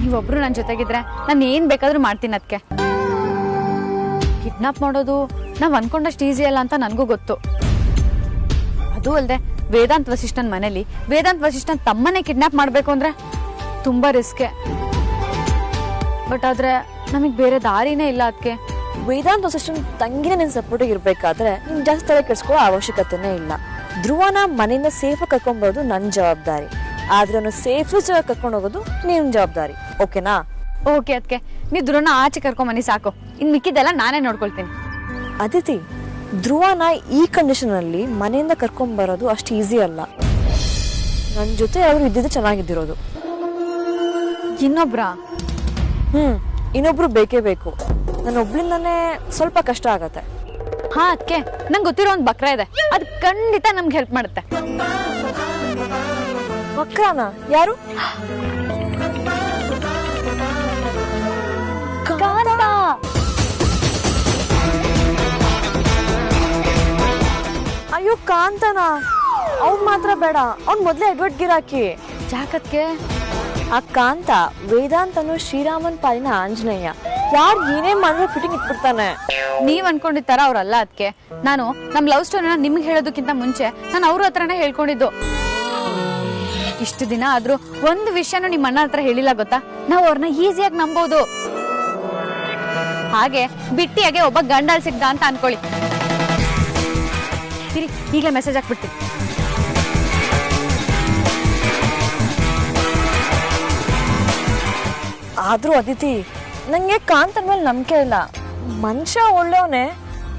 ನೀವೊಬ್ರು ನನ್ನ ಜೊತೆಗಿದ್ರೆ ನಾನು ಏನ್ ಬೇಕಾದ್ರೂ ಮಾಡ್ತೀನಿ. ಅದಕ್ಕೆ ಕಿಡ್ನಾಪ್ ಮಾಡೋದು ನಾವ್ ಅನ್ಕೊಂಡಷ್ಟು ಈಸಿ ಅಲ್ಲ ಅಂತ ನನಗೂ ಗೊತ್ತು. ಅದು ಅಲ್ಲದೆ ವೇದಾಂತ್ ವಸಿಷ್ಠನ್ ಮನೇಲಿ ವೇದಾಂತ್ ವಸಿಷ್ಠನ್ ತಮ್ಮನೇ ಕಿಡ್ನಾಪ್ ಮಾಡ್ಬೇಕು ಅಂದ್ರೆ ತುಂಬಾ ರಿಸ್ಕೆ. ಬಟ್ ಆದ್ರೆ ನಮಗ್ ಬೇರೆ ದಾರಿನೇ ಇಲ್ಲ. ಅದಕ್ಕೆ ವೇದಾಂತ್ ವಸಿಷ್ಠನ್ ತಂಗಿನೇ ನಿನ್ ಸಪೋರ್ಟಿಗೆ ಇರ್ಬೇಕಾದ್ರೆ ನಿನ್ ಜಾಸ್ತಿ ತಲೆ ಕೆಡ್ಸ್ಕೊಳ್ಳೋ ಅವಶ್ಯಕತೆನೇ ಇಲ್ಲ. ಧ್ರುವನ ಮನೆಯಿಂದ ಸೇಫ್ ಕರ್ಕೊಂಡ್ಬರೋದು ನನ್ನ ಜವಾಬ್ದಾರಿ, ಆದ್ರೆ ಅವನು ಸೇಫ್ ಜಾಗ ಕರ್ಕೊಂಡು ಹೋಗೋದು ನಿನ್ ಜವಾಬ್ದಾರಿ. ಓಕೆನಾ? ಓಕೆ. ಅದಕ್ಕೆ ನೀವು ಧ್ರುವನ ಆಚೆ ಕರ್ಕೊಂಬನ್ನಿ ಸಾಕು. ಇನ್ ಮಿಕ್ಕಿದೆಲ್ಲ ನಾನೇ ನೋಡ್ಕೊಳ್ತೀನಿ. ಅದಿತಿ, ಧ್ರುವನ ಈ ಕಂಡೀಷನ್ ಅಲ್ಲಿ ಮನೆಯಿಂದ ಕರ್ಕೊಂಡ್ ಬರೋದು ಅಷ್ಟು ಈಸಿ ಅಲ್ಲ. ನನ್ ಜೊತೆ ಅವ್ರು ಇದ್ದಿದ್ದು ಚೆನ್ನಾಗಿದ್ದಿರೋದು. ಇನ್ನೊಬ್ರ? ಇನ್ನೊಬ್ರು ಬೇಕೇ ಬೇಕು. ನನ್ನ ಒಬ್ಳಿಂದಾನೇ ಸ್ವಲ್ಪ ಕಷ್ಟ ಆಗತ್ತೆ. ಹಾ, ಅದಕ್ಕೆ ನಂಗೆ ಗೊತ್ತಿರೋ ಒಂದು ಬಕ್ರ ಇದೆ, ಅದು ಖಂಡಿತ ನಮ್ಗೆ ಹೆಲ್ಪ್ ಮಾಡುತ್ತೆ. ಬಕ್ರಾನ? ಯಾರು? ಅಯ್ಯೋ ಕಾಂತನ? ಅವ್ನ್ ಮಾತ್ರ ಬೇಡ, ಅವ್ನ್ ಮೊದ್ಲೇ ಎಡ್ವರ್ಡ್ ಗಿರಾಕಿ. ಯಾಕದ್ಕೆ? ಆ ಕಾಂತ ವೇದಾಂತನು ಶ್ರೀರಾಮನ್ ಪಾಲಿನ ಆಂಜನೇಯ. ಯಾರು ಏನೇ ಮಾಡಿದ್ರೆ ಫಿಟ್ಟಿಂಗ್ ಇಟ್ಬಿಡ್ತಾನೆ. ನೀವ್ ಅನ್ಕೊಂಡಿರ್ತಾರ ಅವ್ರಲ್ಲ. ಅದಕ್ಕೆ ನಾನು ನಮ್ ಲವ್ ಸ್ಟೋರಿನ ನಿಮ್ಗೆ ಹೇಳೋದಕ್ಕಿಂತ ಮುಂಚೆ ನಾನು ಅವ್ರ ಹತ್ರನೇ ಹೇಳ್ಕೊಂಡಿದ್ದು. ಇಷ್ಟು ದಿನ ಆದ್ರೂ ಒಂದು ವಿಷಯನೂ ನಿಮ್ಮ ಅಣ್ಣ ಹತ್ರ ಹೇಳಿಲ್ಲ ಗೊತ್ತಾ? ನಾವು ಅವ್ರನ್ನ ಈಸಿಯಾಗಿ ನಂಬೋದು. ಹಾಗೆ ಬಿಟ್ಟಿಯಾಗೆ ಒಬ್ಬ ಗಂಡಾಳ್ ಸಿಗ್ದ ಅಂತ ಅನ್ಕೊಳ್ಳಿ. ಸರಿ, ಈಗಲೇ ಮೆಸೇಜ್ ಹಾಕ್ಬಿಡ್ತೀನಿ. ಆದ್ರೂ ಅದಿತಿ, ನಂಗೆ ಕಾಂತನ ಮೇಲೆ ನಂಬಿಕೆ ಇಲ್ಲ. ಮನುಷ್ಯ ಒಳ್ಳೆಯವನೇ,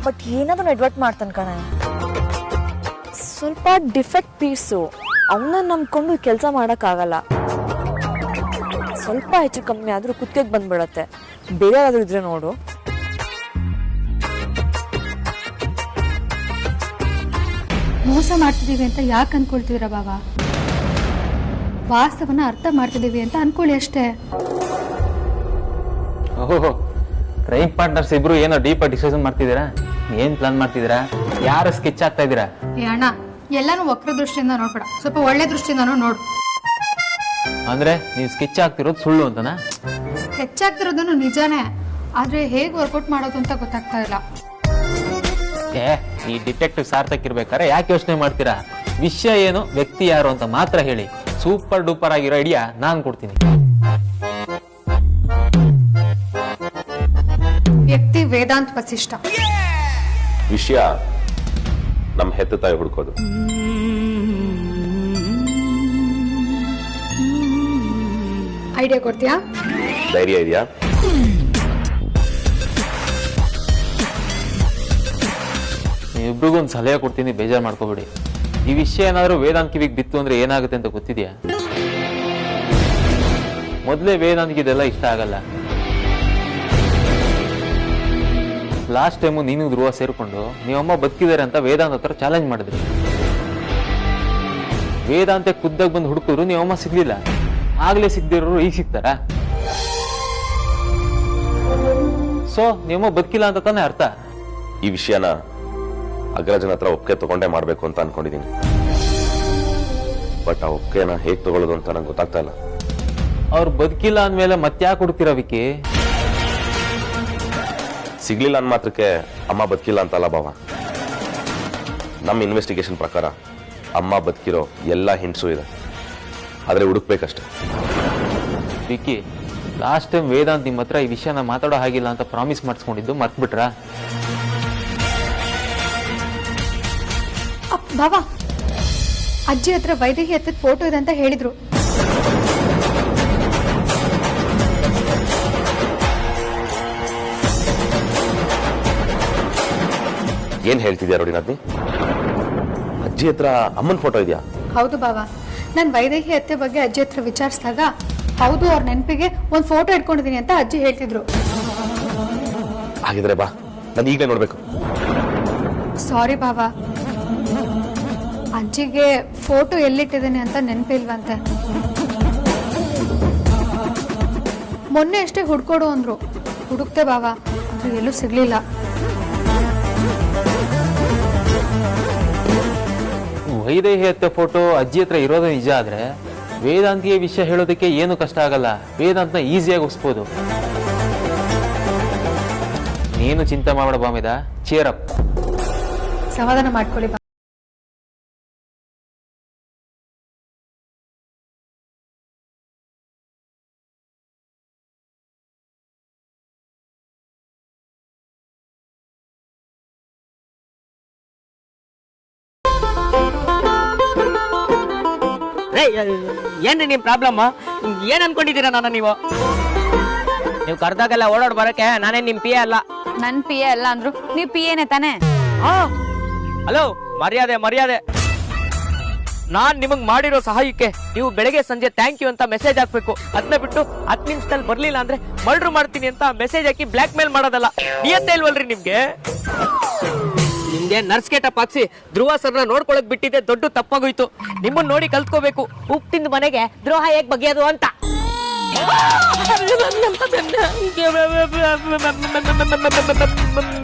ಬಟ್ ಏನಾದ್ರು ಎಡ್ವರ್ಟ್ ಮಾಡ್ತಾನೆ ಕಣ. ಸ್ವಲ್ಪ ಡಿಫೆಕ್ಟ್ ಪೀಸು. ಅವನ್ನ ನಂಬ್ಕೊಂಡು ಕೆಲಸ ಮಾಡಕ್ಕಾಗಲ್ಲ. ಸ್ವಲ್ಪ ಹೆಚ್ಚು ಕಮ್ಮಿ ಆದ್ರೂ ಕುತ್ತಿಗೆ ಬಂದ್ಬಿಡತ್ತೆ. ಬೇರೆ ಯಾರಾದ್ರೂ ಇದ್ರೆ ನೋಡು. ಮೋಸ ಮಾಡ್ತಿದೀವಿ ಅಂತ ಯಾಕೆ ಅನ್ಕೊಳ್ತಿದ್ರ ಬಾಬಾ? ವಾಸ್ತವನ ಅರ್ಥ ಮಾಡ್ತಿದೀವಿ ಅಂತ ಅನ್ಕೊಳ್ಳಿ ಅಷ್ಟೇ. ಓಹೋ, ಕ್ರೈಮ್ ಪಾರ್ಟ್ನರ್ಸ್ ಇಬ್ರು ಏನೋ ಡೀಪ್ ಡಿಸ್ಕಷನ್ ಮಾಡ್ತಿದ್ದೀರಾ? ಏನ್ ಪ್ಲಾನ್ ಮಾಡ್ತಿದ್ದೀರಾ? ಯಾರು ಸ್ಕೆಚ್ ಆಗ್ತಾ ಇದ್ದೀರಾ? ಅಣ್ಣ, ಎಲ್ಲಾನು ವಕ್ರ ದೃಷ್ಟಿಯಿಂದ ನೋಡ್ಬೇಡ, ಸ್ವಲ್ಪ ಒಳ್ಳೆ ದೃಷ್ಟಿಯಿಂದಾನು ನೋಡು. ಅಂದ್ರೆ ನೀವು ಸ್ಕೆಚ್ ಆಗ್ತಿರೋದು ಸುಳ್ಳು ಅಂತನಾ? ಸ್ಕೆಚ್ ಆಗ್ತಿರೋದನ್ನು ನಿಜಾನೇ, ಆದ್ರೆ ಹೇಗ್ ವರ್ಕೌಟ್ ಮಾಡೋದು ಅಂತ ಗೊತ್ತಾಗ್ತಾ ಇಲ್ಲ. ಈ ಡಿಟೆಕ್ಟಿವ್ ಸಾರ್ಥಕ್ ಇರ್ಬೇಕಾದ್ರೆ ಯಾಕೆ ಯೋಚನೆ ಮಾಡ್ತೀರಾ? ವಿಷಯ ಏನು, ವ್ಯಕ್ತಿ ಯಾರು ಅಂತ ಮಾತ್ರ ಹೇಳಿ. ಸೂಪರ್ ಡೂಪರ್ ಆಗಿರೋ ಐಡಿಯಾ ನಾನ್ ಕೊಡ್ತೀನಿ. ವ್ಯಕ್ತಿ ವೇದಾಂತ್ ವಸಿಷ್ಠ. ವಿಷಯ ನಮ್ ಹೆತ್ತ ತಾಯಿ ಹುಡ್ಕೋದು. ಐಡಿಯಾ ಕೊಡ್ತೀಯಾ? ಧೈರ್ಯ ಇದೆಯಾ? ಇಬ್ರಿಗೂ ಒಂದು ಸಲಹೆ ಕೊಡ್ತೀನಿ, ಬೇಜಾರು ಮಾಡ್ಕೋಬೇಡಿ. ಈ ವಿಷಯ ಏನಾದ್ರೂ ವೇದಾಂತ್ ಕಿವಿಗೆ ಬಿತ್ತು ಅಂದ್ರೆ ಏನಾಗುತ್ತೆ ಅಂತ ಗೊತ್ತಿದ್ಯಾ? ಮೊದಲೇ ವೇದಾಂತ್ಗೆ ಇದೆಲ್ಲ ಇಷ್ಟ ಆಗಲ್ಲ. ಲಾಸ್ಟ್ ಟೈಮು ನೀನು ಧ್ರುವ ಸೇರ್ಕೊಂಡು ನೀವಮ್ಮ ಬದುಕಿದ್ದಾರೆ ಅಂತ ವೇದಾಂತ್ ಹತ್ರ ಚಾಲೆಂಜ್ ಮಾಡಿದ್ರಿ. ವೇದಾಂತ ಖುದ್ದಾಗಿ ಬಂದು ಹುಡುಕಿದ್ರು ನೀವಮ್ಮ ಸಿಗ್ಲಿಲ್ಲ. ಆಗ್ಲೇ ಸಿಗ್ದಿರೋರು ಈಗ ಸಿಗ್ತಾರ? ಸೊ ನೀವಮ್ಮ ಬದುಕಿಲ್ಲ ಅಂತ ತಾನೇ ಅರ್ಥ. ಈ ವಿಷಯನ ಅಗ್ರಜನ ಹತ್ರ ಒಪ್ಪಿಗೆ ತಗೊಂಡೇ ಮಾಡ್ಬೇಕು ಅಂತ ಅನ್ಕೊಂಡಿದೀನಿ. ಬಟ್ ಆ ಒಪ್ಪಿಗೆನ ಹೇಗ್ ತಗೊಳ್ಳೋದು ಅಂತ ನಂಗೆ ಗೊತ್ತಾಗ್ತಾ ಇಲ್ಲ. ಅವ್ರು ಬದುಕಿಲ್ಲ ಅಂದ್ಮೇಲೆ ಮತ್ತ್ಯಾಕೆ ಹುಡುಕ್ತಿರ ವಿಕಿ? ಸಿಗ್ಲಿಲ್ಲ ಅಂದ ಮಾತ್ರಕ್ಕೆ ಅಮ್ಮ ಬದುಕಿಲ್ಲ ಅಂತಲ್ಲ ಬಾವ. ನಮ್ಮ ಇನ್ವೆಸ್ಟಿಗೇಷನ್ ಪ್ರಕಾರ ಅಮ್ಮ ಬದುಕಿರೋ ಎಲ್ಲ ಹಿಂಟ್ಸು ಇದೆ, ಆದ್ರೆ ಹುಡುಕ್ಬೇಕಷ್ಟೆ. ವಿಕಿ, ಲಾಸ್ಟ್ ಟೈಮ್ ವೇದಾಂತ್ ನಿಮ್ಮ ಹತ್ರ ಈ ವಿಷಯನ ಮಾತಾಡೋ ಹಾಗಿಲ್ಲ ಅಂತ ಪ್ರಾಮಿಸ್ ಮಾಡಿಸ್ಕೊಂಡಿದ್ದು ಮರ್ತ್ಬಿಟ್ರಾ? ಬಾಬಾ, ಅಜ್ಜಿ ಹತ್ರ ವೈದೇಹಿ ಹತ್ತದ ಫೋಟೋ ಇದೆ ಅಂತ ಹೇಳಿದ್ರು. ಏನ್ ಹೇಳ್ತಿದ್ಯಾ ರೋಡಿನಾಥ್ನಿ? ಅಜ್ಜಿ ಹತ್ರ ಅಮ್ಮನ ಫೋಟೋ ಇದೆಯಾ? ಹೌದು ಬಾಬಾ, ನಾನು ವೈದೇಹಿ ಅತ್ತೆ ಬಗ್ಗೆ ಅಜ್ಜಿ ಹತ್ರ ವಿಚಾರಿಸಿದಾಗ ಹೌದು, ಅವ್ರ ನೆನಪಿಗೆ ಒಂದ್ ಫೋಟೋ ಇಟ್ಕೊಂಡಿದೀನಿ ಅಂತ ಅಜ್ಜಿ ಹೇಳ್ತಿದ್ರು. ಹಾಗಿದ್ರೆ ಬಾ, ನಾನು ಈಗಲೇ ನೋಡ್ಬೇಕು. ಸಾರಿ ಬಾಬಾ, ಅಜ್ಜಿಗೆ ಫೋಟೋ ಎಲ್ಲಿಟ್ಟಿದ್ದೀನಿ ಅಂತ ನೆನಪಿಲ್ವಂತೆ. ಮೊನ್ನೆ ಅಷ್ಟೇ ಹುಡ್ಕೊಡು ಅಂದ್ರು, ಹುಡುಕ್ತೆ ಬಾಬಾ, ಅದು ಎಲ್ಲೂ ಸಿಗ್ಲಿಲ್ಲ. ವೈದೇಹಿ ಹತ್ತೆ ಫೋಟೋ ಅಜ್ಜಿ ಹತ್ರ ಇರೋದು ನಿಜ ಆದ್ರೆ ವೇದಾಂತಿಯ ವಿಷಯ ಹೇಳೋದಕ್ಕೆ ಏನು ಕಷ್ಟ ಆಗಲ್ಲ, ವೇದಾಂತನ ಈಸಿಯಾಗಿ ಒಪ್ಸ್ಬೋದು. ನೀನು ಚಿಂತೆ ಮಾಡಬೇಡ ಬಾಮಿದ, ಚೇರಪ್. ಸಮಾಧಾನ ಮಾಡ್ಕೊಳ್ಳಿ ಬಾ. ಏನ್ರಿ ನಿಮ್ ಪ್ರಾಬ್ಲಮ್? ಏನ್ ಅನ್ಕೊಂಡಿದ್ದೀರಾ ನನ್ನ ನೀವು ಕರ್ದಾಗೆಲ್ಲ ಓಡಾಡ್ ಬರಕ್ಕೆ ನಾನೇ ನಿಮ್ ಪಿ ಎ ಅಲ್ಲ. ನನ್ ಪಿ ಎ ಅಲ್ಲ ಅಂದ್ರು ನೀವ್ ಪಿ ಎನೆ ತಾನೆ? ಹಲೋ, ಮರ್ಯಾದೆ ಮರ್ಯಾದೆ. ನಾನ್ ನಿಮಗ್ ಮಾಡಿರೋ ಸಹಾಯಕ್ಕೆ ನೀವು ಬೆಳಗ್ಗೆ ಸಂಜೆ ಥ್ಯಾಂಕ್ ಯು ಅಂತ ಮೆಸೇಜ್ ಹಾಕ್ಬೇಕು. ಅದನ್ನ ಬಿಟ್ಟು 10 ನಿಮಿಷದಲ್ಲಿ ಬರ್ಲಿಲ್ಲ ಅಂದ್ರೆ ಮರ್ಡರ್ ಮಾಡ್ತೀನಿ ಅಂತ ಮೆಸೇಜ್ ಹಾಕಿ ಬ್ಲಾಕ್ ಮೇಲ್ ಮಾಡೋದಲ್ಲ. ನಿಯತ್ತೆ ಇಲ್ವಲ್ರಿ ನಿಮ್ಗೆ? ನಿಮ್ಗೆ ನರ್ಸ್ ಕೆಟಪ್ ಹಾಕ್ಸಿ ಧ್ರುವ ಸರ್ನ ನೋಡ್ಕೊಳಕ್ ಬಿಟ್ಟಿದ್ದೆ ದೊಡ್ಡ ತಪ್ಪಾಗೋಯ್ತು. ನಿಮ್ಮನ್ನ ನೋಡಿ ಕಲ್ತ್ಕೋಬೇಕು, ಉಪ್ಪು ತಿಂದ ಮನೆಗೆ ದ್ರೋಹ ಹೇಗ್ ಬಗೆಯೋದು ಅಂತ.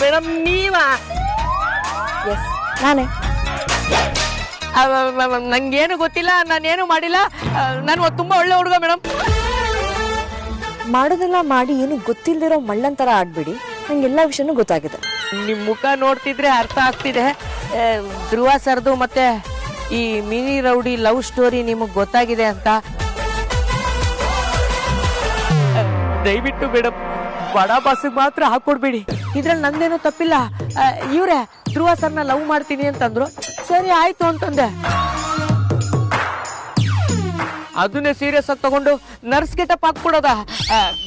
ಮೇಡಮ್ ನೀವಾ? ಎಸ್, ನಾನೇ. ನಂಗೇನು ಗೊತ್ತಿಲ್ಲ, ನಾನೇನು ಮಾಡಿಲ್ಲ. ನಾನು ತುಂಬಾ ಒಳ್ಳೆ ಹುಡುಗ ಮೇಡಮ್. ಮಾಡೋದೆಲ್ಲ ಮಾಡಿ ಏನು ಗೊತ್ತಿಲ್ದಿರೋ ಮಳ್ಳಂತರ ಆಡ್ಬಿಡಿ. ನಂಗೆಲ್ಲ ವಿಷಯನೂ ಗೊತ್ತಾಗಿದೆ. ನಿಮ್ ಮುಖ ನೋಡ್ತಿದ್ರೆ ಅರ್ಥ ಆಗ್ತಿದೆ. ಧ್ರುವ ಸರ್ದು ಮತ್ತೆ ಈ ಮಿನಿ ರೌಡಿ ಲವ್ ಸ್ಟೋರಿ ನಿಮಗ್ ಗೊತ್ತಾಗಿದೆ ಅಂತ. ದಯವಿಟ್ಟು ಮೇಡಮ್ ಬಡ ಬಾಸಿಗೆ ಮಾತ್ರ ಹಾಕೊಡ್ಬೇಡಿ. ಇದ್ರಲ್ಲಿ ನಂದೇನು ತಪ್ಪಿಲ್ಲ. ಇವ್ರೆ ಧ್ರುವ ಸರ್ನ ಲವ್ ಮಾಡ್ತೀನಿ ಅಂತಂದ್ರು, ಸರಿ ಆಯ್ತು ಅಂತಂದೆ. ಅದನ್ನೇ ಸೀರಿಯಸ್ ಆಗಿ ತಗೊಂಡು ನರ್ಸ್ ಗೆಟಪ್ ಹಾಕ್ಬಿಡೋದ?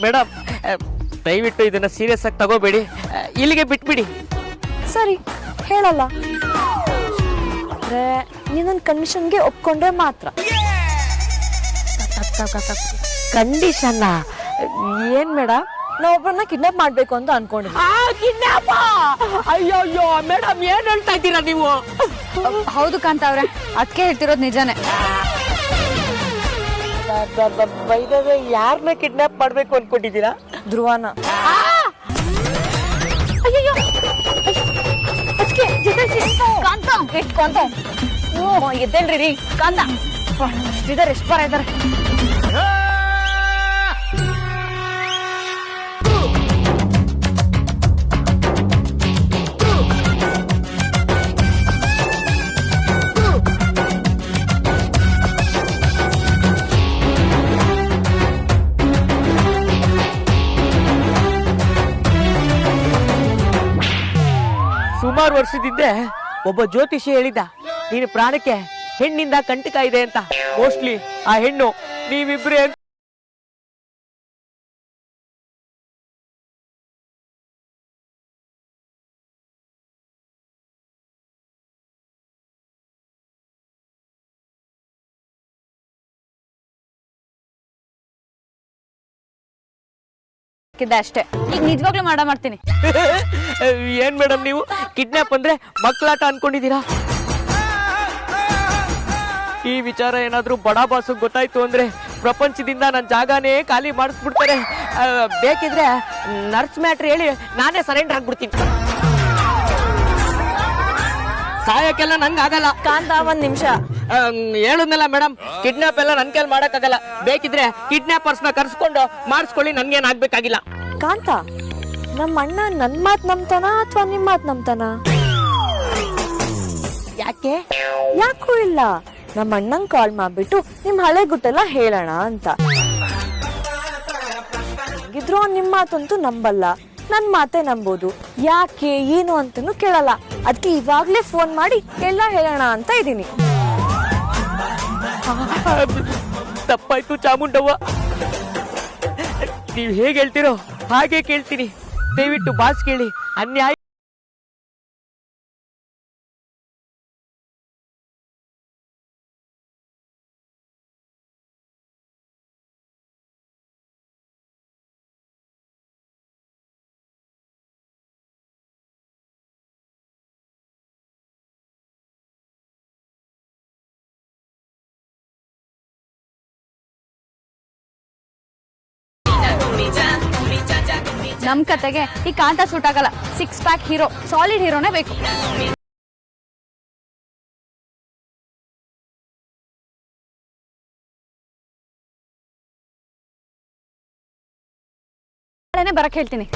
ಮೇಡಮ್ ದಯವಿಟ್ಟು ಇದನ್ನ ಸೀರಿಯಸ್ ಆಗಿ ತಗೋಬೇಡಿ, ಇಲ್ಲಿಗೆ ಬಿಟ್ಬಿಡಿ. ಸರಿ, ಹೇಳಲ್ಲ. ಆದ್ರೆ ನೀನ್ ನನ್ನ ಕಂಡೀಷನ್ಗೆ ಒಪ್ಕೊಂಡ್ರೆ ಮಾತ್ರ. ಕಂಡೀಷನ್ ಏನ್ ಮೇಡಮ್? ನಾ ಒಬ್ಬರನ್ನ ಕಿಡ್ನಾಪ್ ಮಾಡ್ಬೇಕು ಅಂತ ಅನ್ಕೊಂಡಿದ್ದೆ. ಅಯ್ಯೋ ಅಯ್ಯೋ ಮೇಡಮ್, ಏನ್ ಹೇಳ್ತಾ ಇದ್ದೀರಾ ನೀವು? ಹೌದು ಕಾಂತ ಅವ್ರೆ, ಅದಕ್ಕೆ ಹೇಳ್ತಿರೋದು ನಿಜಾನೇ. ಯಾರನ್ನ ಕಿಡ್ನಾಪ್ ಮಾಡ್ಬೇಕು ಅನ್ಕೊಂಡಿದ್ದೀರಾ? ಧ್ರುವನ. ಎದ್ದೇಳ್ರಿ ಕಾಂತ, ಇದಾರೆ ಎಷ್ಟು ಬರ ಇದಾರೆ. ಸುಮಾರು ವರ್ಷದಿಂದೆ ಒಬ್ಬ ಜ್ಯೋತಿಷಿ ಹೇಳಿದ್ದ, ನೀನು ಪ್ರಾಣಕ್ಕೆ ಹೆಣ್ಣಿಂದ ಕಂಟಕ ಇದೆ ಅಂತ. ಮೋಸ್ಟ್ಲಿ ಆ ಹೆಣ್ಣು ನೀವಿಬ್ರೇ. ಅಷ್ಟೇ, ಈಗ ನಿಜವಾಗ್ಲೂ ಮಾಡ್ತೀನಿ. ಏನ್ ಮೇಡಮ್ ನೀವು ಕಿಡ್ನಾಪ್ ಅಂದ್ರೆ ಮಕ್ಕಳಾಟ ಅನ್ಕೊಂಡಿದ್ದೀರಾ? ಈ ವಿಚಾರ ಏನಾದ್ರೂ ಬಡ ಬಾಸು ಗೊತ್ತಾಯ್ತು ಅಂದ್ರೆ ಪ್ರಪಂಚದಿಂದ ನನ್ನ ಜಾಗನೇ ಖಾಲಿ ಮಾಡಿಸ್ಬಿಡ್ತಾರೆ. ಬೇಕಿದ್ರೆ ನರ್ಸ್ ಮ್ಯಾಟ್ರ್ ಹೇಳಿ ನಾನೇ ಸರೆಂಡರ್ ಆಗ್ಬಿಡ್ತೀನಿ. ಸಾಯಕ್ಕೆಲ್ಲ ನಂಗೆ ಆಗಲ್ಲ. ಕಾಂತ, ಒಂದ್ ನಿಮಿಷ. ಹೇಳುದ್ನಲ್ಲ ಮೇಡಮ್, ಕಿಡ್ನಾಪ್ ಎಲ್ಲ ನನ್ ಕೈಲಿ ಮಾಡಕ್ಕಾಗಲ್ಲ. ಬೇಕಿದ್ರೆ ಕಿಡ್ನಾಪರ್ಸ್ ನ ಕರ್ಸ್ಕೊಂಡು ಮಾಡಿಸ್ಕೊಳ್ಳಿ, ನನ್ಗೇನ್ ಆಗ್ಬೇಕಾಗಿಲ್ಲ. ಕಾಂತ, ನಮ್ಮ ಅಣ್ಣ ನನ್ ಮಾತ್ ನಂಬ್ತಾನ ಅಥವಾ ನಿಮ್ ಮಾತ್ ನಂಬ್ತಾನ? ಯಾಕೆ? ಯಾಕೂ ಇಲ್ಲ. ನಮ್ಮ ಅಣ್ಣಂಗ್ ಕಾಲ್ ಮಾಡ್ಬಿಟ್ಟು ನಿಮ್ ಹಳೆ ಗುಟ್ಟೆಲ್ಲ ಹೇಳೋಣ ಅಂತ. ಇದ್ರು ನಿಮ್ ಮಾತಂತೂ ನಂಬಲ್ಲ, ನನ್ ಮಾತೇ ನಂಬೋದು. ಯಾಕೆ ಏನು ಅಂತನೂ ಕೇಳಲ್ಲ. ಅದಕ್ಕೆ ಇವಾಗ್ಲೇ ಫೋನ್ ಮಾಡಿ ಎಲ್ಲ ಹೇಳೋಣ ಅಂತ ಇದೀನಿ. ತಪ್ಪಾಯ್ತು ಚಾಮುಂಡವ್ವ. ನೀವ್ ಹೇಗೆ ಹೇಳ್ತಿರೋ ಹಾಗೆ ಕೇಳ್ತೀನಿ. ದಯವಿಟ್ಟು ಬಾಸ್ ಕೇಳಿ, ಅನ್ಯಾಯ ನಮ್ ಕತೆಗೆ ಈ ಕಾಂತ ಸೂಟ್ ಆಗಲ್ಲ. 6 ಪ್ಯಾಕ್ ಹೀರೋ, ಸಾಲಿಡ್ ಹೀರೋನೇ ಬೇಕು. ನಾಳೆನೆ ಬರಕ್ ಹೇಳ್ತೀನಿ.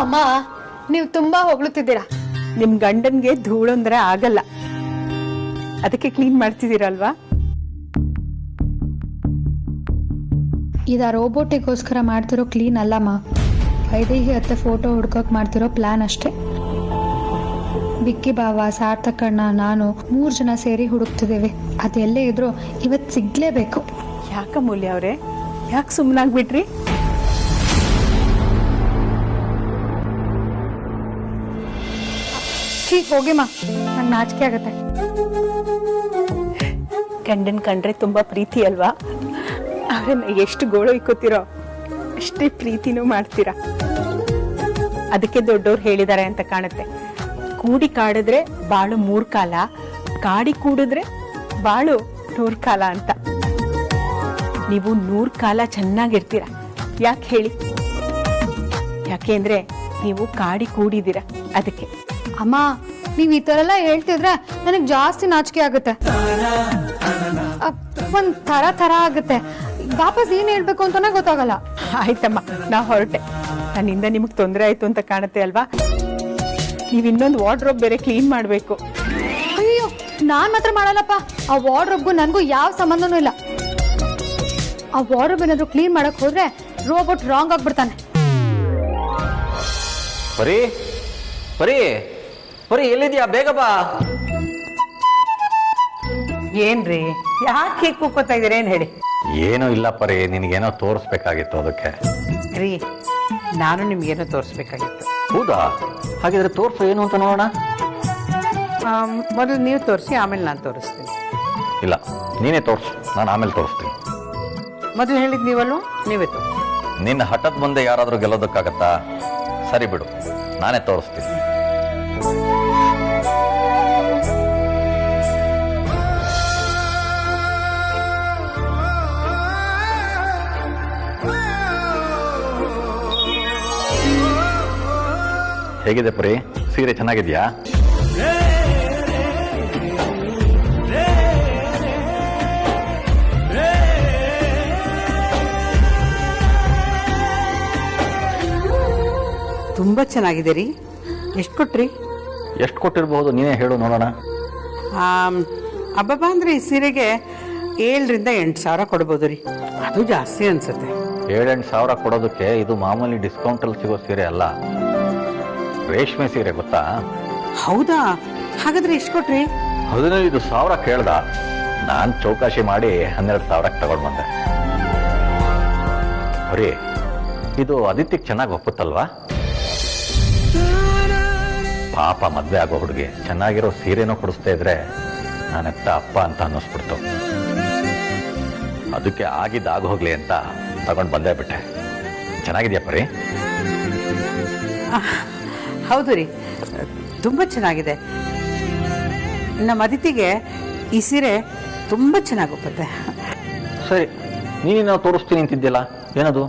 ಅಮ್ಮ, ನೀವು ತುಂಬಾ ಹೊಗಳುತ್ತಿದ್ದೀರಾ. ನಿಮ್ ಗಂಡನ್ಗೆ ಧೂಳಂದ್ರೆ ಆಗಲ್ಲ, ಅದಕ್ಕೆ ಕ್ಲೀನ್ ಮಾಡ್ತಿದ್ದೀರಲ್ವಾ? ಇದ ರೋಬೋಟಿಗೋಸ್ಕರ ಮಾಡ್ತಿರೋ ಕ್ಲೀನ್ ಅಲ್ಲಮ್ಮ. ವೈದೇಹಿ ಅತ್ತೆ ಫೋಟೋ ಹುಡ್ಕೋಕ್ ಮಾಡ್ತಿರೋ ಪ್ಲಾನ್ ಅಷ್ಟೇ. ಬಿಕ್ಕಿ ಬಾವ, ಸಾರ್ಥಕಣ್ಣ, ನಾನು 3 ಜನ ಸೇರಿ ಹುಡುಕ್ತಿದ್ದೇವೆ. ಅದೆಲ್ಲೇ ಇದ್ರು ಇವತ್ತು ಸಿಗ್ಲೇಬೇಕು. ಯಾಕ ಮೂಲ್ಯ ಅವ್ರೆ, ಯಾಕೆ ಸುಮ್ಮನಾಗ್ಬಿಟ್ರಿ? ಹೋಗಿಮ್ಮ, ನಂಗೆ ನಾಚಿಕೆ ಆಗತ್ತೆ. ಗಂಡನ್ ಕಂಡ್ರೆ ತುಂಬಾ ಪ್ರೀತಿ ಅಲ್ವಾ? ಅವ್ರನ್ನ ಎಷ್ಟು ಗೋಳು ಇಕ್ಕೋತಿರೋ ಅಷ್ಟೇ ಪ್ರೀತಿನೂ ಮಾಡ್ತೀರಾ. ಅದಕ್ಕೆ ದೊಡ್ಡವ್ರು ಹೇಳಿದಾರೆ ಅಂತ ಕಾಣುತ್ತೆ, ಕೂಡಿ ಕಾಡಿದ್ರೆ ಬಾಳು 3 ಕಾಲ, ಕಾಡಿ ಕೂಡಿದ್ರೆ ಬಾಳು 100 ಕಾಲ ಅಂತ. ನೀವು 100 ಕಾಲ ಚೆನ್ನಾಗಿರ್ತೀರ. ಯಾಕೆ ಹೇಳಿ? ಯಾಕೆಂದ್ರೆ ನೀವು ಕಾಡಿ ಕೂಡಿದ್ದೀರ, ಅದಕ್ಕೆ. ಅಮ್ಮ, ನೀವ್ ಈ ತರ ಎಲ್ಲ ಹೇಳ್ತಿದ್ರೆ ನನಗ್ ಜಾಸ್ತಿ ನಾಚಿಕೆ ಆಗುತ್ತೆ. ಒಂದ್ ತರ ಆಗುತ್ತೆ. ವಾಪಸ್ ಏನ್ ಹೇಳ್ಬೇಕು ಅಂತಾನೆ ಗೊತ್ತಾಗಲ್ಲ. ಆಯ್ತಮ್ಮ, ನಾ ಹೊರಟೆ. ನನ್ನಿಂದ ನಿಮಗ್ ತೊಂದರೆ ಆಯ್ತು ಅಂತ ಕಾಣುತ್ತೆ ಅಲ್ವಾ? ನೀವ್ ಇನ್ನೊಂದು ವಾರ್ಡ್ರೋಬ್ ಬೇರೆ ಕ್ಲೀನ್ ಮಾಡ್ಬೇಕು. ಅಯ್ಯೋ, ನಾನ್ ಮಾತ್ರ ಮಾಡಲ್ಲಪ್ಪ. ಆ ವಾರ್ಡ್ರೋಬ್ಗೂ ನನ್ಗೂ ಯಾವ ಸಂಬಂಧನೂ ಇಲ್ಲ. ಆ ವಾರ್ಡ್ರೋಬ್ ಏನಾದ್ರು ಕ್ಲೀನ್ ಮಾಡಕ್ ಹೋದ್ರೆ ರೋಬೋಟ್ ರಾಂಗ್ ಆಗ್ಬಿಡ್ತಾನೆ. ಪರಿ ಪರಿ ಪರಿ, ಎಲ್ಲಿದ್ಯಾ? ಬೇಗ ಬಾ. ಏನ್ರಿ, ಯಾಕೆ ಕೂಕೋತಾ ಇದೀರ? ಏನ್ ಹೇಳಿ. ಏನೂ ಇಲ್ಲ ಪರಿ, ನಿನಗೇನೋ ತೋರಿಸ್ಬೇಕಾಗಿತ್ತು, ಅದಕ್ಕೆ. ರೀ, ನಾನು ನಿಮ್ಗೇನೋ ತೋರಿಸ್ಬೇಕಾಗಿತ್ತು. ಹೌದಾ? ಹಾಗಿದ್ರೆ ತೋರ್ಸು, ಏನು ಅಂತ ನೋಡೋಣ. ಮೊದಲು ನೀವು ತೋರಿಸಿ, ಆಮೇಲೆ ನಾನು ತೋರಿಸ್ತೀನಿ. ಇಲ್ಲ, ನೀನೇ ತೋರಿಸು, ನಾನು ಆಮೇಲೆ ತೋರಿಸ್ತೀನಿ. ಮೊದಲು ಹೇಳಿದ್ ನೀವಲ್ವ, ನೀವೇ ತೋರಿಸಿ. ನಿನ್ನ ಹಠದ ಮುಂದೆ ಯಾರಾದರೂ ಗೆಲ್ಲೋದಕ್ಕಾಗತ್ತಾ? ಸರಿ ಬಿಡು, ನಾನೇ ತೋರಿಸ್ತೀನಿ. ಹೇಗಿದೆ ಪರಿ, ಸೀರೆ ಚೆನ್ನಾಗಿದ್ಯಾ? ತುಂಬಾ ಚೆನ್ನಾಗಿದೆ ರೀ. ಎಷ್ಟು ಕೊಟ್ರಿ? ಎಷ್ಟು ಕೊಟ್ಟಿರಬಹುದು, ನೀನೇ ಹೇಳು ನೋಡೋಣ. ಹಬ್ಬ ಅಂದ್ರೆ ಈ ಸೀರೆಗೆ 7 ರಿಂದ 8 ಸಾವಿರ ಕೊಡ್ಬೋದು ರೀ. ಅದು ಜಾಸ್ತಿ ಅನ್ಸುತ್ತೆ. 7-8 ಸಾವಿರ ಕೊಡೋದಕ್ಕೆ ಇದು ಮಾಮೂಲಿ ಡಿಸ್ಕೌಂಟಲ್ಲಿ ಸಿಗೋ ಸೀರೆ ಅಲ್ಲ, ರೇಷ್ಮೆ ಸೀರೆ, ಗೊತ್ತಾ? ಹೌದಾ? ಹಾಗಾದ್ರೆ ಎಷ್ಟು ಕೊಟ್ರಿ? 15 ಸಾವಿರ ಕೇಳ್ದ. ನಾನು ಚೌಕಾಶಿ ಮಾಡಿ 12 ಸಾವಿರಕ್ಕೆ ತಗೊಂಡು ಬಂದೆ. ಬರೀ ಇದು ಆದಿತ್ಯಕ್ಕೆ ಚೆನ್ನಾಗಿ ಒಪ್ಪುತ್ತಲ್ವಾ? ಪಾಪ ಮದ್ವೆ ಆಗೋ ಹುಡುಗಿ ಚೆನ್ನಾಗಿರೋ ಸೀರೆನೂ ಕೊಡಿಸ್ತಾ ಇದ್ರೆ ನಾನೆತ್ತ ಅಪ್ಪ ಅಂತ ಅನ್ನಿಸ್ಬಿಡ್ತು. ಅದಕ್ಕೆ ಆಗಿದ್ದಾಗ ಹೋಗ್ಲಿ ಅಂತ ತಗೊಂಡು ಬಂದೇ ಬಿಟ್ಟೆ. ಚೆನ್ನಾಗಿದ್ಯಾ ಪರಿ? ಹೌದು ರೀ, ತುಂಬ ಚೆನ್ನಾಗಿದೆ. ನಮ್ಮ ಅದಿತಿಗೆ ಈ ಸೀರೆ ತುಂಬ ಚೆನ್ನಾಗಿ ಒಪ್ಪುತ್ತೆ. ಸರಿ, ನೀನು ತೋರಿಸ್ತೀನಿ ಅಂತಿದ್ಯಲ್ಲ, ಏನದು?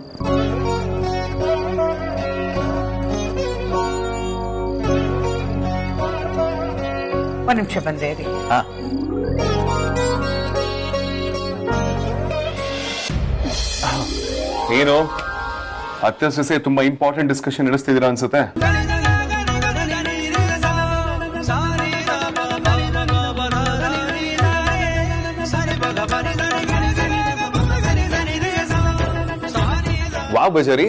ಒಂದು ನಿಮಿಷ ಬಂದೆ ರೀ. ಹಾ, ಏನು ಅತ್ತೆ ಸೊಸೆ ತುಂಬಾ ಇಂಪಾರ್ಟೆಂಟ್ ಡಿಸ್ಕಷನ್ ನಡೆಸ್ತಿದ್ದೀರಾ ಅನ್ಸುತ್ತೆ. ವಾವ್ ಬಜಾರಿ,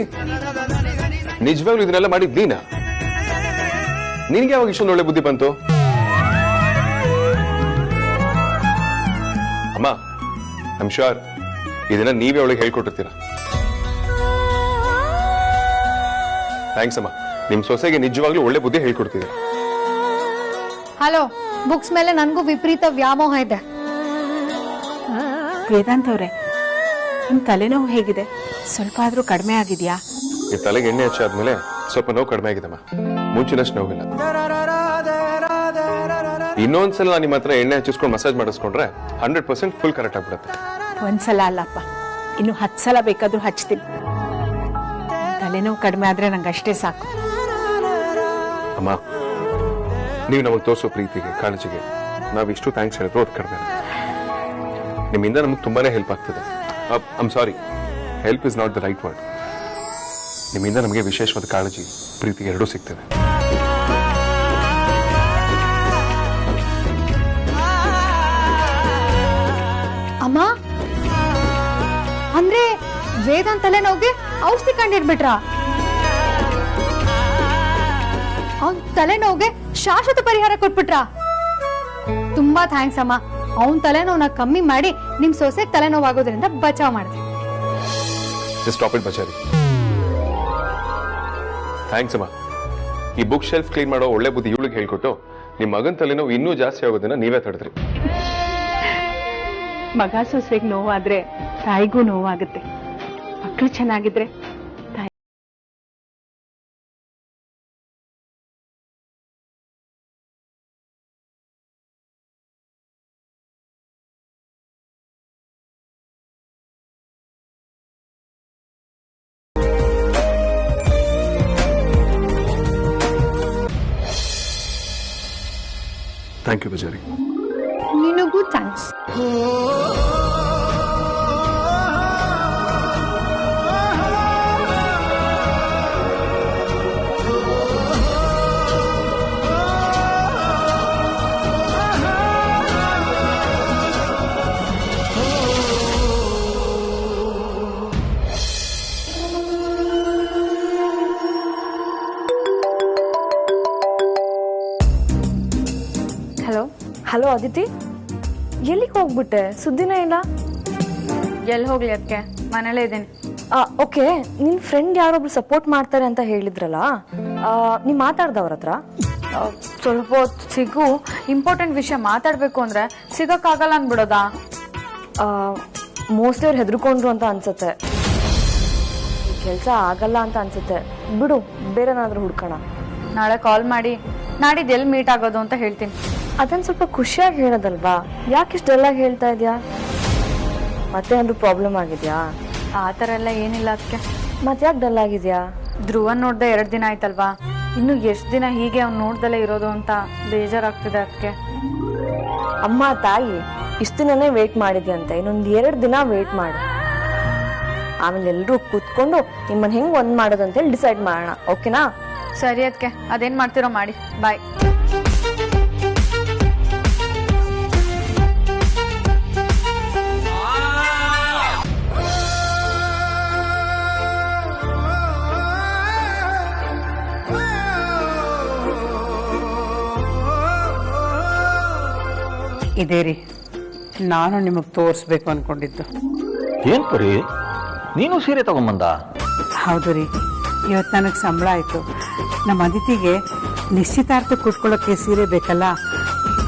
ನಿಜವಾಗ್ಲೂ ಇದನ್ನೆಲ್ಲ ಮಾಡಿದ್ ನೀನಾ? ನಿನ್ಗೆ ಯಾವಾಗ ಇಷ್ಟೊಂದು ಒಳ್ಳೆ ಬುದ್ಧಿ ಬಂತು? ಅಮ್ಮ, ಐ ಆಮ್ ಶ್ಯೂರ್ ಇದನ್ನ ನೀವೇ ಅವಳಿಗೆ ಹೇಳ್ಕೊಟ್ಟಿರ್ತೀರ. ಥ್ಯಾಂಕ್ಸ್ ಅಮ್ಮ. ನಿಮ್ ಸೊಸೆಗೆ ನಿಜವಾಗ್ಲೂ ಒಳ್ಳೆ ಬುದ್ಧಿ ಹೇಳ್ಕೊಡ್ತಿದೆ. ಹಲೋ, ಬುಕ್ಸ್ ಮೇಲೆ ನನಗೂ ವಿಪರೀತ ವ್ಯಾಮೋಹ ಇದೆ. ವೇದಾಂತ್ ಅವ್ರೆ, ನಿಮ್ ತಲೆನೋವು ಹೇಗಿದೆ? ಸ್ವಲ್ಪ ಆದ್ರೂ ಕಡಿಮೆ ಆಗಿದ್ಯಾ? ಈ ತಲೆಗೆ ಎಣ್ಣೆ ಹಚ್ಚಾದ್ಮೇಲೆ ಸ್ವಲ್ಪ ನೋವು ಕಡಿಮೆ ಆಗಿದಮ್ಮ. ಮುಂಚಿನಷ್ಟು ನೋವಿಲ್ಲ. ಇನ್ನೊಂದ್ಸಲ ನಾನು ನಿಮ್ಮ ಹತ್ರ ಎಣ್ಣೆ ಹಚ್ಚಿಸ್ಕೊಂಡು ಮಸಾಜ್ ಮಾಡಿಸ್ಕೊಂಡ್ರೆ 100% ಫುಲ್ ಕರೆಕ್ಟ್ ಆಗ್ಬಿಡುತ್ತೆ. ಒಂದ್ಸಲ ಅಲ್ಲಪ್ಪ, ಇನ್ನು 10 ಸಲ ಬೇಕಾದ್ರೂ ಹಚ್ತೀನಿ. ತಲೆನೋವು ಕಡಿಮೆ ಆದ್ರೆ ನಂಗೆ ಅಷ್ಟೇ ಸಾಕು. ಅಮ್ಮ, ನೀವು ನಮಗೆ ತೋರಿಸೋ ಪ್ರೀತಿಗೆ, ಕಾಳಜಿಗೆ ನಾವಿಷ್ಟು ಥ್ಯಾಂಕ್ಸ್ ಹೇಳಿದ್ರು ಅದು ಕಡಿಮೆ. ನಿಮ್ಮಿಂದ ನಮಗೆ ತುಂಬಾನೇ ಹೆಲ್ಪ್ ಆಗ್ತದೆ. I'm sorry, help is not the right word. ನಿಮ್ಮಿಂದ ನಮಗೆ ವಿಶೇಷವಾದ ಕಾಳಜಿ, ಪ್ರೀತಿಗೆ ಎರಡೂ ಸಿಗ್ತದೆ. ಅಮ್ಮ, ಅಂದ್ರೆ ವೇದಾಂತ್ ತಲೆನೋವಿಗೆ ಔಷಧಿ ಕಂಡಿಡ್ಬಿಟ್ರಾ? ಅವ್ನ್ ತಲೆನೋವಿಗೆ ಶಾಶ್ವತ ಪರಿಹಾರ ಕೊಟ್ಬಿಟ್ರಾ? ತುಂಬಾ ಥ್ಯಾಂಕ್ಸ್ ಅಮ್ಮ. ಅವನ್ ತಲೆನೋವನ್ನ ಕಮ್ಮಿ ಮಾಡಿ ನಿಮ್ ಸೊಸೆ ತಲೆನೋವಾಗೋದ್ರಿಂದ ಬಚಾವ್ ಮಾಡಿದೆ. Stop it ಬಚಾರಿ. ಥ್ಯಾಂಕ್ಸ್ ಅಮ್ಮ. ಈ ಬುಕ್ ಶೆಲ್ಫ್ ಕ್ಲೀನ್ ಮಾಡೋ ಒಳ್ಳೆ ಬುದ್ಧಿ ಇವಳಿಗೆ ಹೇಳ್ಕೊಟ್ಟು ನಿಮ್ಮ ಮಗನ ತಲೆನೋವು ಇನ್ನೂ ಜಾಸ್ತಿ ಆಗೋದನ್ನ ನೀವೇ ತಡೆದ್ರಿ. ಮಗ ಸೊಸೆಗೆ ನೋವಾದ್ರೆ ತಾಯಿಗೂ ನೋವಾಗುತ್ತೆ. ಮಕ್ಕಳು ಚೆನ್ನಾಗಿದ್ರೆ ತಾಯಿ. ಥ್ಯಾಂಕ್ ಯು ಬಜಾರಿ. ನಿನಗೂ ಥ್ಯಾಂಕ್ಸ್. ಹಲೋ ಹಲೋ ಅದಿತಿ, ಎಲ್ಲಿಗೆ ಹೋಗ್ಬಿಟ್ಟೆ? ಸುದ್ದಿನೇ ಇಲ್ಲ. ಎಲ್ಲಿ ಹೋಗ್ಲಿ ಅದಕ್ಕೆ, ಮನೇಲೇ ಇದ್ದೀನಿ. ಓಕೆ, ನಿನ್ ಫ್ರೆಂಡ್ ಯಾರೊಬ್ರು ಸಪೋರ್ಟ್ ಮಾಡ್ತಾರೆ ಅಂತ ಹೇಳಿದ್ರಲ್ಲ, ನೀವ್ ಮಾತಾಡ್ದವ್ರ ಹತ್ರ? ಸ್ವಲ್ಪ ಹೊತ್ತು ಸಿಗು. ಇಂಪಾರ್ಟೆಂಟ್ ವಿಷಯ ಮಾತಾಡ್ಬೇಕು ಅಂದ್ರೆ ಸಿಗಕ್ಕಾಗಲ್ಲ ಅನ್ಬಿಡೋದಾ? ಮೋಸ್ಟ್ಲಿ ಅವ್ರು ಹೆದರ್ಕೊಂಡ್ರು ಅಂತ ಅನ್ಸುತ್ತೆ. ಕೆಲಸ ಆಗಲ್ಲ ಅಂತ ಅನ್ಸುತ್ತೆ. ಬಿಡು, ಬೇರೆನಾದ್ರೂ ಹುಡ್ಕೋಣ. ನಾಳೆ ಕಾಲ್ ಮಾಡಿ ನಾಡಿದ್ದು ಎಲ್ಲಿ ಮೀಟ್ ಆಗೋದು ಅಂತ ಹೇಳ್ತೀನಿ. ಅದನ್ನ ಸ್ವಲ್ಪ ಖುಷಿಯಾಗಿ ಹೇಳೋದಲ್ವಾ? ಯಾಕಿಷ್ಟು ಡಲ್ಲಾಗಿ ಹೇಳ್ತಾ ಇದೆಯಾ? ಮತ್ತೆ ಒಂದು ಪ್ರಾಬ್ಲಮ್ ಆಗಿದ್ಯಾ? ಆ ಥರ ಎಲ್ಲ ಏನಿಲ್ಲ ಅದಕ್ಕೆ. ಮತ್ತೆ ಯಾಕೆ ಡಲ್ ಆಗಿದ್ಯಾ? ಧ್ರುವನ್ ನೋಡ್ದೆ 2 ದಿನ ಆಯ್ತಲ್ವಾ, ಇನ್ನು ಎಷ್ಟು ದಿನ ಹೀಗೆ ಅವ್ನು ನೋಡ್ದಲ್ಲೇ ಇರೋದು ಅಂತ ಬೇಜಾರಾಗ್ತಿದೆ ಅದಕ್ಕೆ. ಅಮ್ಮ ತಾಯಿ ಇಷ್ಟು ದಿನನೇ ವೇಟ್ ಮಾಡಿದ್ಯಂತೆ, ಇನ್ನೊಂದು 2 ದಿನ ವೇಟ್ ಮಾಡು. ಆಮೇಲೆ ಎಲ್ಲರೂ ಕೂತ್ಕೊಂಡು ನಿಮ್ಮನ್ನ ಹೆಂಗ್ ಒಂದ್ ಮಾಡೋದು ಅಂತೇಳಿ ಡಿಸೈಡ್ ಮಾಡೋಣ. ಓಕೆನಾ? ಸರಿ ಅದಕ್ಕೆ, ಅದೇನ್ ಮಾಡ್ತಿರೋ ಮಾಡಿ. ಬಾಯ್. ಇದೇ ರೀ ನಾನು ನಿಮಗೆ ತೋರಿಸ್ಬೇಕು ಅನ್ಕೊಂಡಿದ್ದು. ಏನ್ ಪರಿ, ನೀನು ಸೀರೆ ತಗೊಂಬಂದ? ಹೌದು ರೀ, ಇವತ್ತು ನನಗೆ ಸಂಬಳ ಆಯಿತು. ನಮ್ಮ ಅದಿತಿಗೆ ನಿಶ್ಚಿತಾರ್ಥ ಕುಟ್ಕೊಳ್ಳೋಕ್ಕೆ ಸೀರೆ ಬೇಕಲ್ಲ,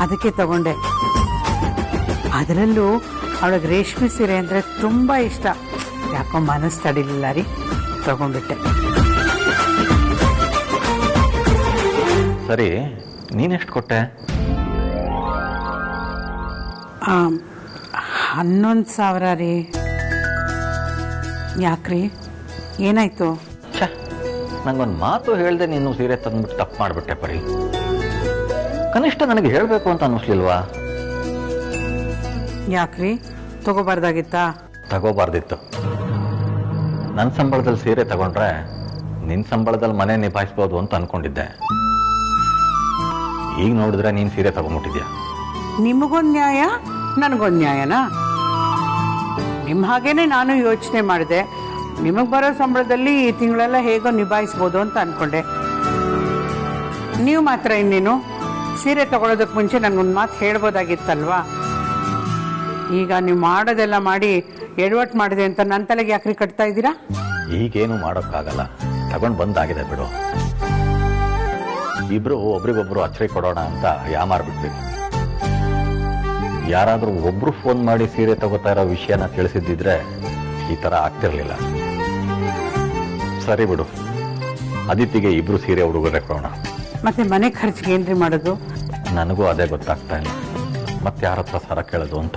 ಅದಕ್ಕೆ ತಗೊಂಡೆ. ಅದರಲ್ಲೂ ಅವಳಿಗೆ ರೇಷ್ಮೆ ಸೀರೆ ಅಂದರೆ ತುಂಬ ಇಷ್ಟ. ಯಾಕೋ ಮನಸ್ಸು ತಡಿಲಿಲ್ಲ ರೀ, ತಗೊಂಡ್ಬಿಟ್ಟೆ. ಸರಿ, ನೀನೆಷ್ಟು ಕೊಟ್ಟೆ? 11,000 ರೀ. ಯಾಕ್ರಿ, ಏನಾಯ್ತು? ನಂಗೊಂದು ಮಾತು ಹೇಳ್ದೆ ನೀನು ಸೀರೆ ತಂದ್ಬಿಟ್ಟು ತಪ್ಪು ಮಾಡಿಬಿಟ್ಟೆ ಪರಿ. ಕನಿಷ್ಠ ನನಗೆ ಹೇಳಬೇಕು ಅಂತ ಅನ್ನಿಸ್ಲಿಲ್ವಾ? ಯಾಕ್ರಿ, ತಗೋಬಾರ್ದಾಗಿತ್ತಾ? ತಗೋಬಾರ್ದಿತ್ತು. ನನ್ನ ಸಂಬಳದಲ್ಲಿ ಸೀರೆ ತಗೊಂಡ್ರೆ ನಿನ್ನ ಸಂಬಳದಲ್ಲಿ ಮನೆ ನಿಭಾಯಿಸ್ಬೋದು ಅಂತ ಅನ್ಕೊಂಡಿದ್ದೆ. ಈಗ ನೋಡಿದ್ರೆ ನೀನು ಸೀರೆ ತಗೊಂಡ್ಬಿಟ್ಟಿದ್ಯಾ. ನಿಮಗೊಂದು ನ್ಯಾಯ, ನನಗೊಂದು ನ್ಯಾಯನಾ? ನಿಮ್ಮ ಹಾಗೇನೆ ನಾನು ಯೋಚನೆ ಮಾಡಿದೆ. ನಿಮಗೆ ಬರೋ ಸಂಬಳದಲ್ಲಿ ಈ ತಿಂಗಳೆಲ್ಲ ಹೇಗೋ ನಿಭಾಯಿಸ್ಬೋದು ಅಂತ ಅನ್ಕೊಂಡೆ. ನೀವು ಮಾತ್ರ ಇನ್ನೇನು ಸೀರೆ ತಗೊಳ್ಳೋದಕ್ಕೆ ಮುಂಚೆ ನನಗೊಂದು ಮಾತು ಹೇಳ್ಬೋದಾಗಿತ್ತಲ್ವಾ? ಈಗ ನೀವು ಮಾಡೋದೆಲ್ಲ ಮಾಡಿ ಎಡವಟ್ಟು ಮಾಡಿದೆ ಅಂತ ನನ್ನ ತಲೆಗೆ ಯಾಕ್ರಿ ಕಟ್ತಾ ಇದ್ದೀರಾ? ಈಗೇನು ಮಾಡೋಕ್ಕಾಗಲ್ಲ. ತಗೊಂಡು ಬಂದಾಗಿದೆ ಬಿಡು. ಇಬ್ರು ಒಬ್ರಿಗೊಬ್ರು ಅಚ್ಚರಿ ಕೊಡೋಣ ಅಂತ ಯಾಮಾರ್ಬಿಟ್ವಿ. ಯಾರಾದ್ರೂ ಒಬ್ರು ಫೋನ್ ಮಾಡಿ ಸೀರೆ ತಗೋತಾ ಇರೋ ವಿಷಯನ ತಿಳಿಸಿದ್ದಿದ್ರೆ ಈ ತರ ಆಗ್ತಿರ್ಲಿಲ್ಲ. ಸರಿ ಬಿಡು, ಅದಿತಿಗೆ ಇಬ್ರು ಸೀರೆ ಉಡುಗೊರೆ ಕೊಡೋಣ. ಮತ್ತೆ ಮನೆ ಖರ್ಚಿಗೆ ಏನ್ರಿ ಮಾಡೋದು? ನನಗೂ ಅದೇ ಗೊತ್ತಾಗ್ತಾ ಇಲ್ಲ, ಮತ್ತೆ ಯಾರ ಹತ್ರ ಸಾಲ ಕೇಳೋದು ಅಂತ.